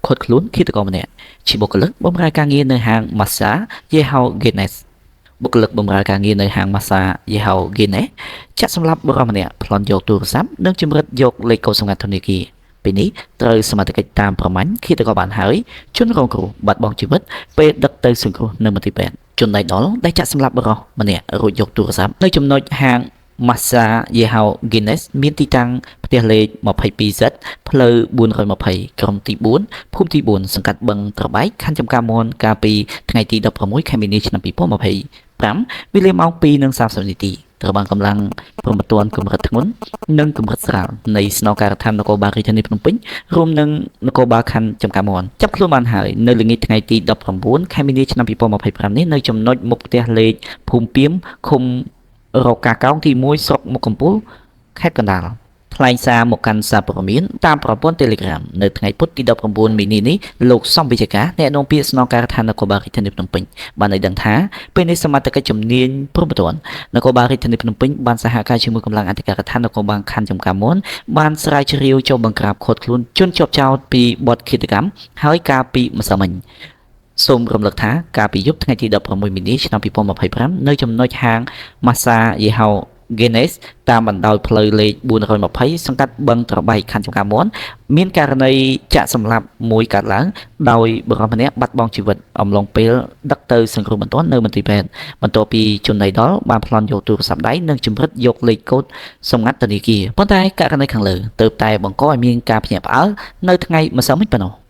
ខុតខ្លួនឃាតករម្នាក់ជាបុគ្គលិកបម្រើការងារនៅហាង Massa Yehao Guinness បុគ្គលិកបម្រើការងារនៅហាង Massa Yehao Guinness ចាក់សម្លាប់បុរសម្នាក់ប្លន់យកទូរស័ព្ទនិងជំរិតយកលេខកូដសម្ងាត់ធនាគារពេលនេះត្រូវសមត្ថកិច្ចតាមប្រមាញ់ឃាតករបានហើយជនរងគ្រោះបាត់បង់ជីវិតពេលដឹកទៅសង្គ្រោះនៅមន្ទីរពេទ្យជនដៃដល់ដែលចាក់សម្លាប់បុរសម្នាក់រួចយកទូរស័ព្ទនៅចំណុចហាង Massa Yehao Guinness មានទីតាំងផ្ទះលេខ 22Z ផ្លូវ420ក្រុមទី4ភូមិទី4សង្កាត់បឹងត្របែកខណ្ឌចំការមនកាលពីថ្ងៃទី16ខែមីនាឆ្នាំ2025វេលាម៉ោង 2:30 នាទីត្រូវបានកម្លាំងព្រំប្រទានកម្រិតធ្ងន់និងកម្រិតស្រាលនៃស្នងការដ្ឋាននគរបាលរាជធានីភ្នំពេញរួមនឹងនគរបាលខណ្ឌចំការមនចាប់ខ្លួនបានហើយនៅល្ងាចថ្ងៃទី19ខែមីនាឆ្នាំ2025នេះនៅចំណុចមុខផ្ទះលេខភូមិពីមឃុំរកាកោងទី1ស្រុកមុខកំពូលខេត្តកណ្ដាលថ្លែងសារមកកាន់សារព័ត៌មានតាមប្រព័ន្ធ Telegram នៅថ្ងៃពុធទី19មីនានេះលោកសំវិជ្ជការអ្នកនាំពាក្យស្នងការដ្ឋាននគរបាលរាជធានីភ្នំពេញបានឲ្យដឹងថាពេលនេះសមត្ថកិច្ចជំនាញព្រំប្រទាននគរបាលរាជធានីភ្នំពេញបានសហការជាមួយកម្លាំងអធិការដ្ឋាននគរបាលខណ្ឌចំការមនបានស្រាវជ្រាវចូលបង្ក្រាបឃាត់ខ្លួនជនជាប់ចោទពីបទឃាតកម្មហើយកាលពីម្សិលមិញសូមរំលឹកថាកាលពីយប់ថ្ងៃទី16មីនាឆ្នាំ2025នៅចំណុចហាង Massa Yehao Guinness តាមបណ្ដោយផ្លូវលេខ420សង្កាត់បឹងត្របែកខណ្ឌចំការមនមានករណីចាក់សម្លាប់មួយកើតឡើងដោយបុរសម្នាក់បាត់បង់ជីវិតអំឡុងពេលដឹកទៅសង្គ្រោះបន្ទាន់នៅមន្ទីរពេទ្យបន្ទាប់ពីជនដៃដល់បានប្លន់យកទូរស័ព្ទដៃនិងជំរិតយកលេខកូដសម្ងាត់ធនាគារប៉ុន្តែករណីខាងលើទើបតែបង្កឲ្យមានការភ្ញាក់ផ្អើលនៅថ្ងៃម្សិលមិញប៉ុណ្ណោះ